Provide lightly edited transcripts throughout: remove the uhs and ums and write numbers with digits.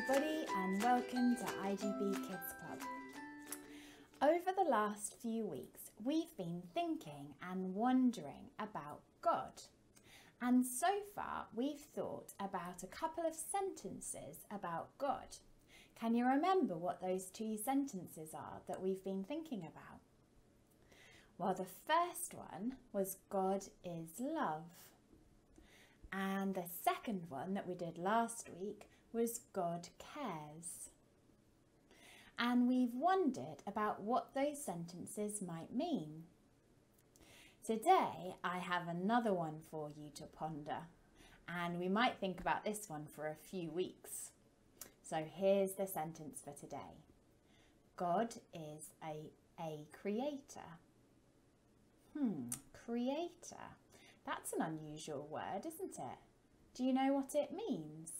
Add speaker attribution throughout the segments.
Speaker 1: everybody and welcome to IGB Kids Club. Over the last few weeks we've been thinking and wondering about God, and so far we've thought about a couple of sentences about God. Can you remember what those two sentences are that we've been thinking about? Well, the first one was God is love, and the second one that we did last week was God cares. And we've wondered about what those sentences might mean. Today I have another one for you to ponder, and we might think about this one for a few weeks. So here's the sentence for today. God is a creator. Creator. That's an unusual word, isn't it? Do you know what it means?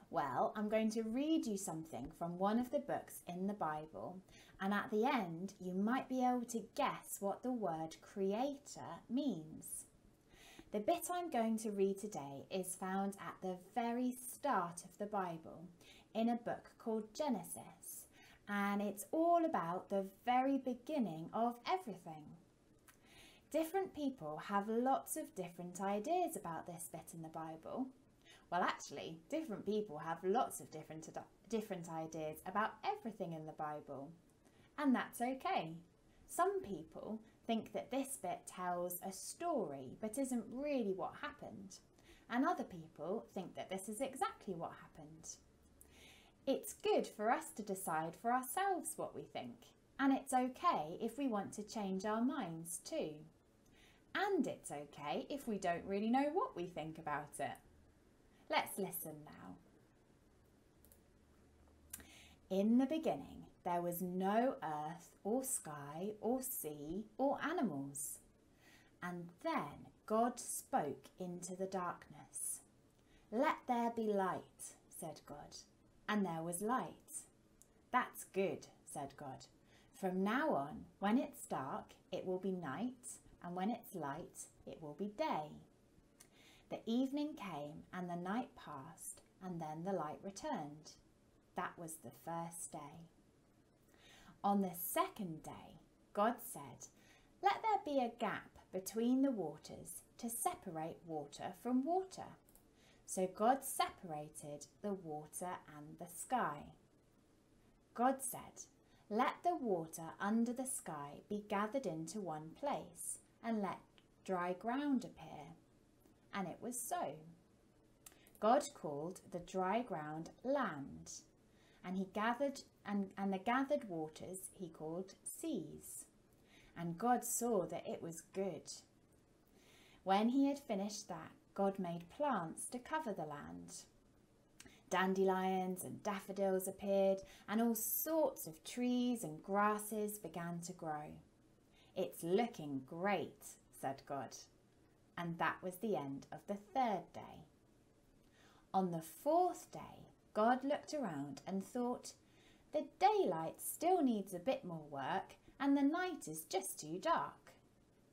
Speaker 1: Well, I'm going to read you something from one of the books in the Bible, and at the end you might be able to guess what the word creator means. The bit I'm going to read today is found at the very start of the Bible in a book called Genesis, and it's all about the very beginning of everything. Different people have lots of different ideas about this bit in the Bible. Well, actually, different people have lots of different ideas about everything in the Bible, and that's okay. Some people think that this bit tells a story but isn't really what happened, and other people think that this is exactly what happened. It's good for us to decide for ourselves what we think, and it's okay if we want to change our minds too. And it's okay if we don't really know what we think about it. Let's listen now. In the beginning, there was no earth or sky or sea or animals. And then God spoke into the darkness. Let there be light, said God. And there was light. That's good, said God. From now on, when it's dark, it will be night, and when it's light, it will be day. The evening came and the night passed, and then the light returned. That was the first day. On the second day, God said, let there be a gap between the waters to separate water from water. So God separated the water and the sky. God said, let the water under the sky be gathered into one place, and let dry ground appear. And it was so. God called the dry ground land, and he gathered and the gathered waters he called seas. And God saw that it was good. When he had finished that, God made plants to cover the land. Dandelions and daffodils appeared, and all sorts of trees and grasses began to grow. It's looking great, said God. And that was the end of the third day. On the fourth day, God looked around and thought, the daylight still needs a bit more work and the night is just too dark.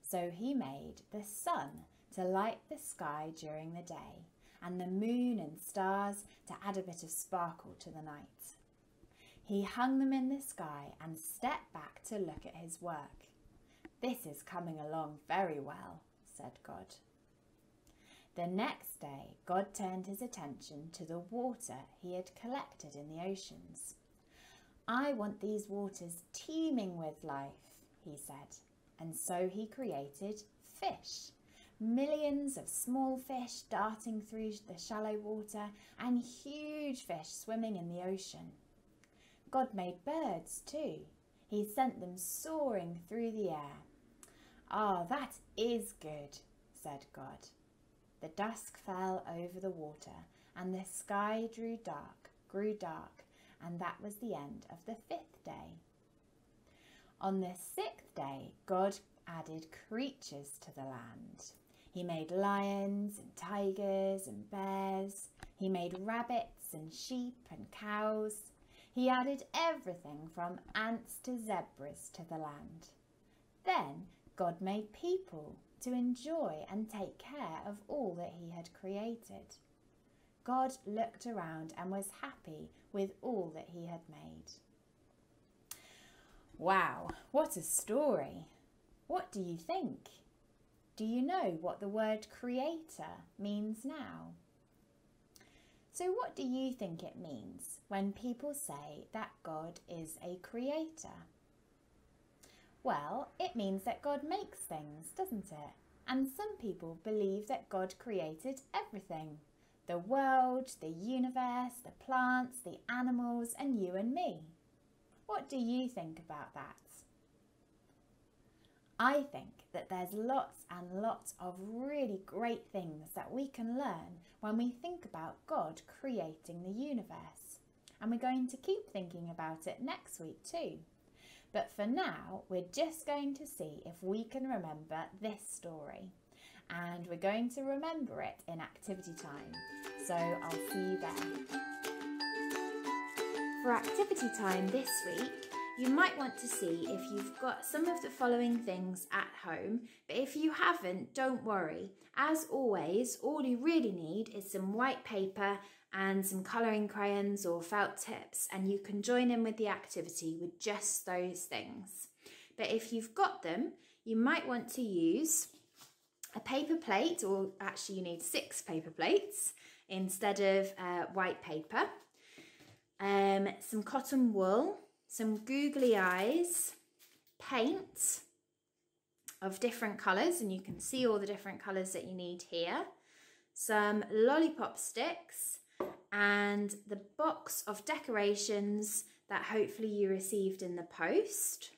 Speaker 1: So he made the sun to light the sky during the day, and the moon and stars to add a bit of sparkle to the night. He hung them in the sky and stepped back to look at his work. This is coming along very well, said God. The next day, God turned his attention to the water he had collected in the oceans. I want these waters teeming with life, he said, and so he created fish. Millions of small fish darting through the shallow water and huge fish swimming in the ocean. God made birds too. He sent them soaring through the air. Ah, that is good, said God. The dusk fell over the water, and the sky grew dark, and that was the end of the fifth day. On the sixth day, God added creatures to the land. He made lions and tigers and bears. He made rabbits and sheep and cows. He added everything from ants to zebras to the land. Then God made people to enjoy and take care of all that he had created. God looked around and was happy with all that he had made. Wow, what a story! What do you think? Do you know what the word creator means now? So what do you think it means when people say that God is a creator? Well, it means that God makes things, doesn't it? And some people believe that God created everything. The world, the universe, the plants, the animals, and you and me. What do you think about that? I think that there's lots and lots of really great things that we can learn when we think about God creating the universe. And we're going to keep thinking about it next week too. But for now, we're just going to see if we can remember this story. And we're going to remember it in activity time. So I'll see you there. For activity time this week, you might want to see if you've got some of the following things at home, but if you haven't, don't worry. As always, all you really need is some white paper and some colouring crayons or felt tips, and you can join in with the activity with just those things. But if you've got them, you might want to use a paper plate, or actually you need 6 paper plates instead of white paper, some cotton wool, some googly eyes, paint of different colours, and you can see all the different colours that you need here, some lollipop sticks, and the box of decorations that hopefully you received in the post.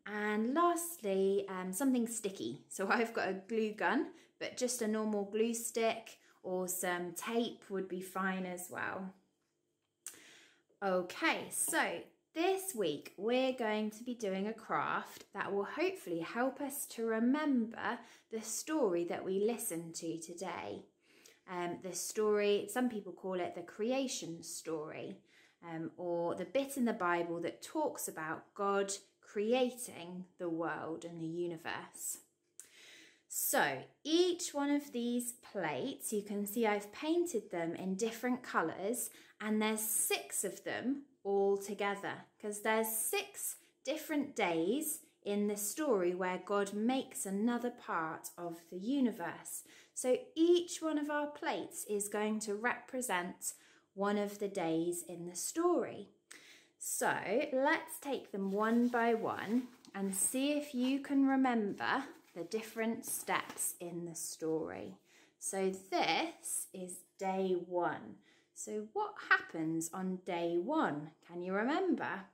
Speaker 1: And lastly, something sticky. So I've got a glue gun, but just a normal glue stick or some tape would be fine as well. Okay, so this week we're going to be doing a craft that will hopefully help us to remember the story that we listened to today. The story, some people call it the creation story, or the bit in the Bible that talks about God creating the world and the universe. So each one of these plates, you can see I've painted them in different colours, and there's 6 of them all together because there's 6 different days in the story where God makes another part of the universe. So each one of our plates is going to represent one of the days in the story. So let's take them one by one and see if you can remember the different steps in the story. So this is day 1. So what happens on day 1? Can you remember?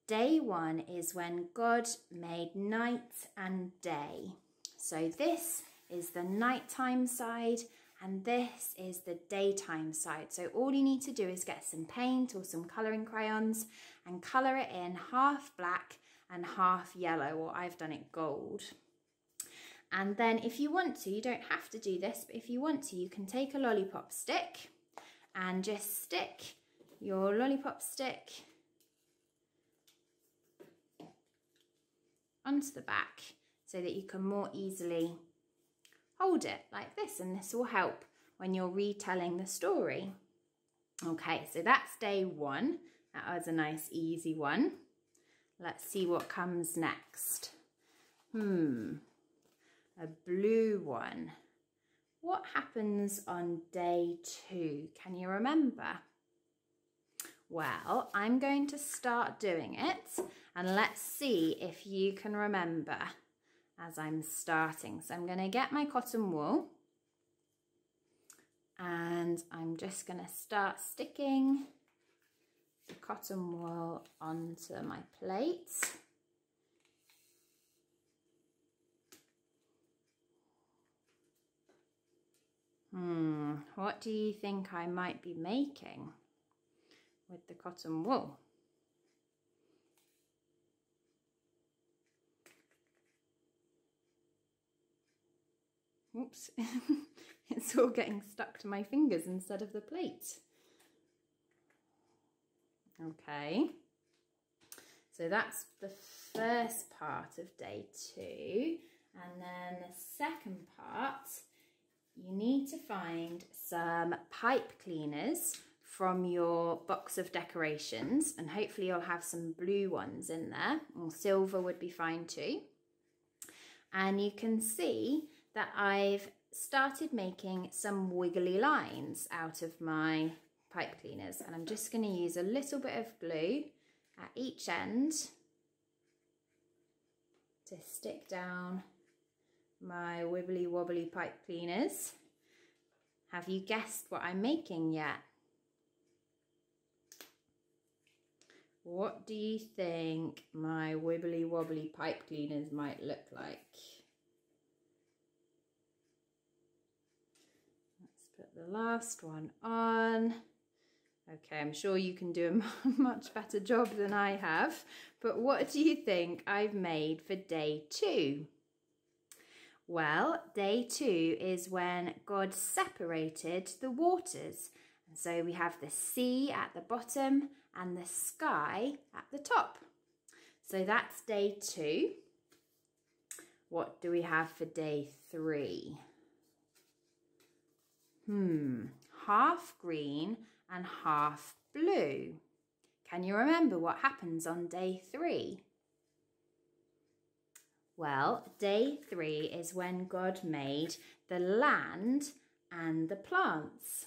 Speaker 1: Day 1 is when God made night and day. So this is the nighttime side and this is the daytime side. So all you need to do is get some paint or some colouring crayons and colour it in half black and half yellow, or I've done it gold. And then if you want to, you don't have to do this, but if you want to, you can take a lollipop stick and just stick your lollipop stick onto the back so that you can more easily hold it like this, and this will help when you're retelling the story. Okay, so that's day 1. That was a nice easy one. Let's see what comes next. A blue one. What happens on day 2? Can you remember? Well, I'm going to start doing it and let's see if you can remember as I'm starting. So I'm going to get my cotton wool and I'm just going to start sticking the cotton wool onto my plate. What do you think I might be making with the cotton wool? Oops, it's all getting stuck to my fingers instead of the plate. Okay, so that's the first part of day 2, and then the second part, you need to find some pipe cleaners from your box of decorations, and hopefully you'll have some blue ones in there, or silver would be fine too. And you can see that I've started making some wiggly lines out of my pipe cleaners, and I'm just going to use a little bit of glue at each end to stick down my wibbly wobbly pipe cleaners. Have you guessed what I'm making yet? What do you think my wibbly wobbly pipe cleaners might look like? Let's put the last one on. Okay, I'm sure you can do a much better job than I have, but what do you think I've made for day 2? Well, day 2 is when God separated the waters. And so we have the sea at the bottom and the sky at the top. So that's day 2. What do we have for day 3? Half green and half blue. Can you remember what happens on day 3? Well, day 3 is when God made the land and the plants.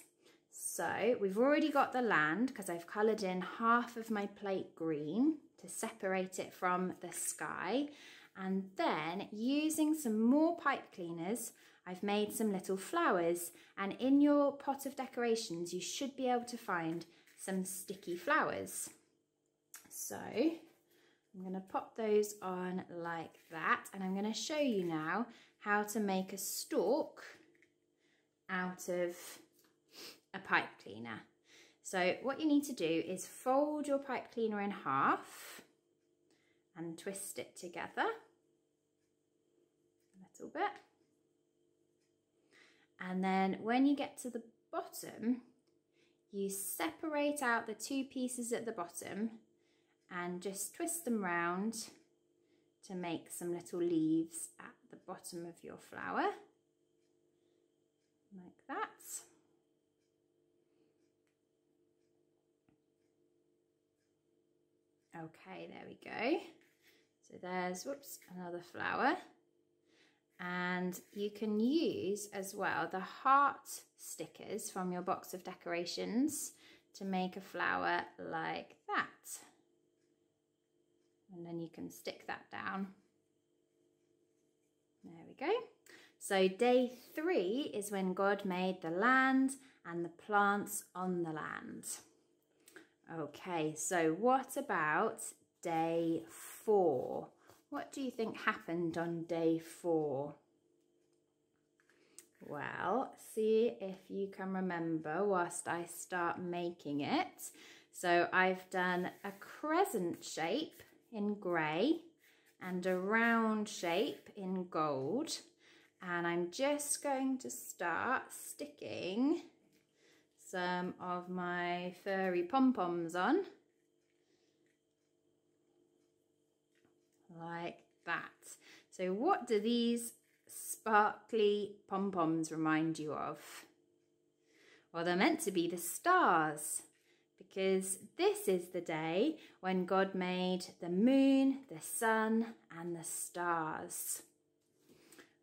Speaker 1: So we've already got the land because I've coloured in half of my plate green to separate it from the sky. And then using some more pipe cleaners, I've made some little flowers. And in your pot of decorations, you should be able to find some sticky flowers. So I'm going to pop those on like that, and I'm going to show you now how to make a stalk out of a pipe cleaner. So what you need to do is fold your pipe cleaner in half and twist it together a little bit. And then when you get to the bottom, you separate out the 2 pieces at the bottom and just twist them round to make some little leaves at the bottom of your flower, like that. Okay, there we go. So there's, whoops, another flower. And you can use as well the heart stickers from your box of decorations to make a flower like that. And then you can stick that down. There we go. So day 3 is when God made the land and the plants on the land. Okay, so what about day 4? What do you think happened on day 4? Well, see if you can remember whilst I start making it. So I've done a crescent shape in grey and a round shape in gold. And I'm just going to start sticking some of my furry pom-poms on, like that. So what do these sparkly pom-poms remind you of? Well, they're meant to be the stars, because this is the day when God made the moon, the sun, and the stars.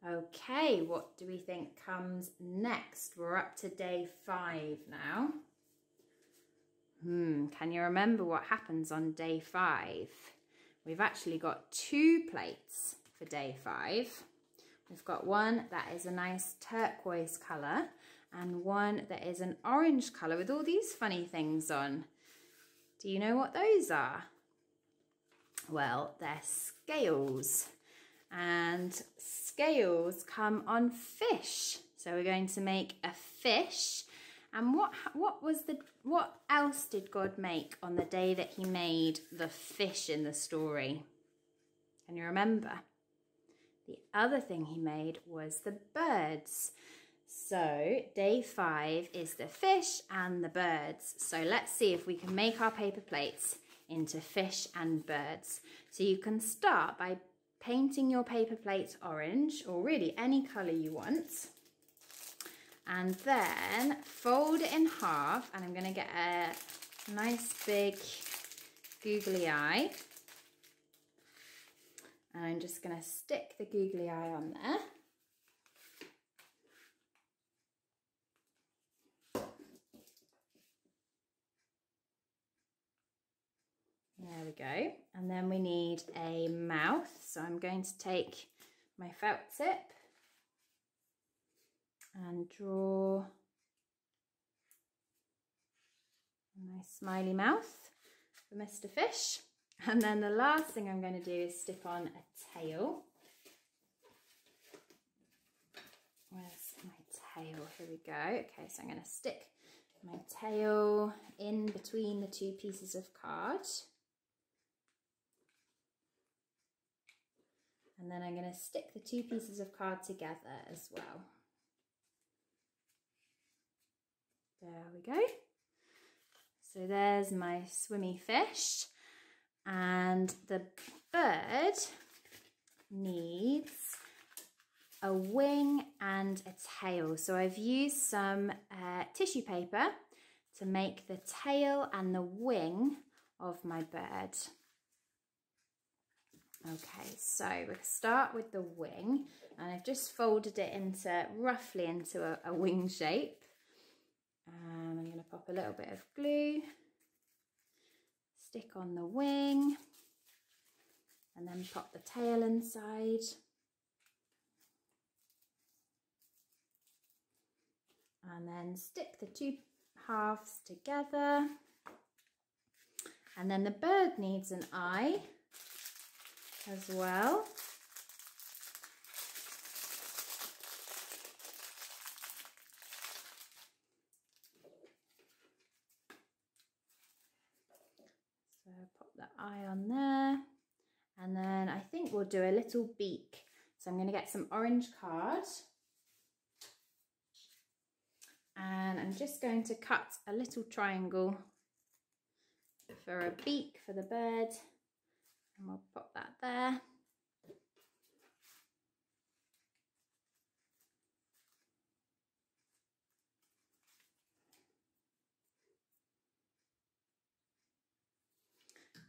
Speaker 1: Okay, what do we think comes next? We're up to day 5 now. Can you remember what happens on day 5? We've actually got 2 plates for day 5. We've got one that is a nice turquoise colour and one that is an orange colour with all these funny things on. Do you know what those are? Well, they're scales. And scales come on fish. So we're going to make a fish. And what else did God make on the day that he made the fish in the story? Can you remember? The other thing he made was the birds. So day 5 is the fish and the birds. So let's see if we can make our paper plates into fish and birds. So you can start by painting your paper plates orange, or really any colour you want. and then fold it in half, and I'm going to get a nice big googly eye, and I'm just going to stick the googly eye on there. There we go. And then we need a mouth. So I'm going to take my felt tip and draw a nice smiley mouth for Mr. Fish. And then the last thing I'm going to do is stick on a tail. Where's my tail? Here we go. Okay, so I'm going to stick my tail in between the two pieces of card. And then I'm going to stick the two pieces of card together as well. There we go. So there's my swimmy fish. And the bird needs a wing and a tail. So I've used some tissue paper to make the tail and the wing of my bird. Okay, so we'll start with the wing, and I've just folded it roughly into a wing shape. And I'm going to pop a little bit of glue, stick on the wing, and then pop the tail inside. And then stick the two halves together. And then the bird needs an eye as well. So pop the eye on there, and then I think we'll do a little beak. So I'm going to get some orange card, and I'm just going to cut a little triangle for a beak for the bird. And we'll pop that there.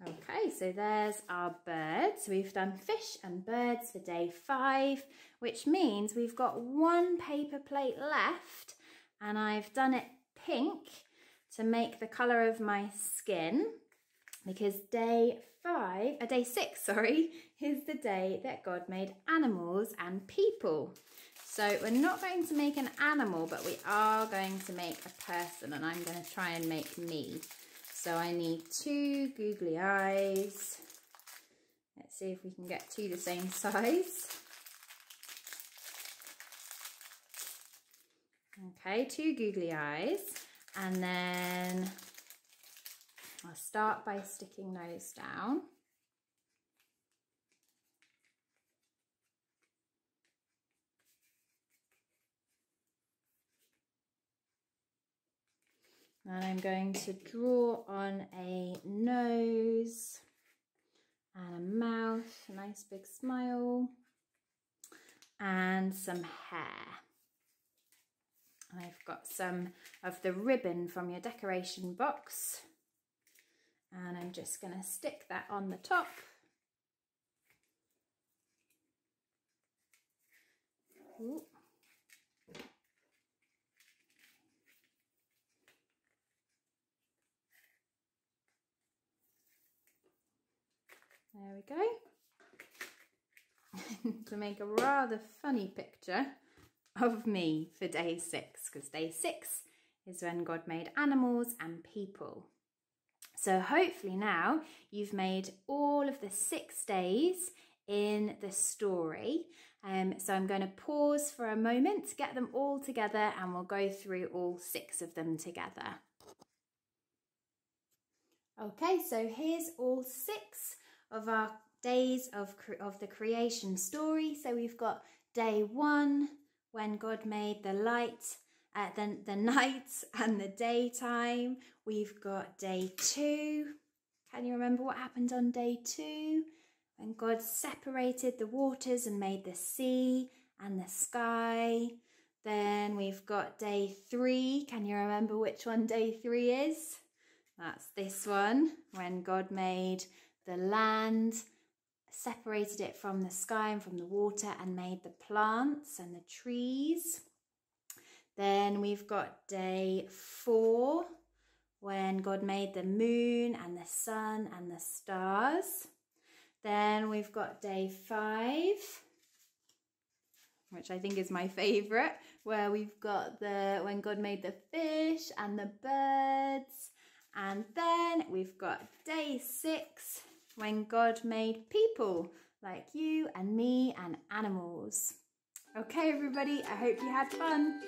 Speaker 1: Okay, so there's our bird. So we've done fish and birds for day 5, which means we've got one paper plate left, and I've done it pink to make the colour of my skin, because day 6, is the day that God made animals and people. So we're not going to make an animal, but we are going to make a person, and I'm going to try and make me. So I need 2 googly eyes. Let's see if we can get 2 the same size. Okay, 2 googly eyes, and then I'll start by sticking those down. And I'm going to draw on a nose and a mouth, a nice big smile, and some hair. I've got some of the ribbon from your decoration box, and I'm just going to stick that on the top. Ooh. There we go. To make a rather funny picture of me for day 6, because day 6 is when God made animals and people. So hopefully now you've made all of the 6 days in the story. So I'm going to pause for a moment to get them all together, and we'll go through all 6 of them together. Okay, so here's all 6 of our days of the creation story. So we've got day 1, when God made the light, the night and the daytime. We've got day 2. Can you remember what happened on day 2? When God separated the waters and made the sea and the sky. Then we've got day 3. Can you remember which one day 3 is? That's this one, when God made the land, separated it from the sky and from the water, and made the plants and the trees. Then we've got day 4, when God made the moon and the sun and the stars. Then we've got day 5, which I think is my favourite, where we've got when God made the fish and the birds. And then we've got day 6, when God made people like you and me and animals. Okay, everybody, I hope you had fun.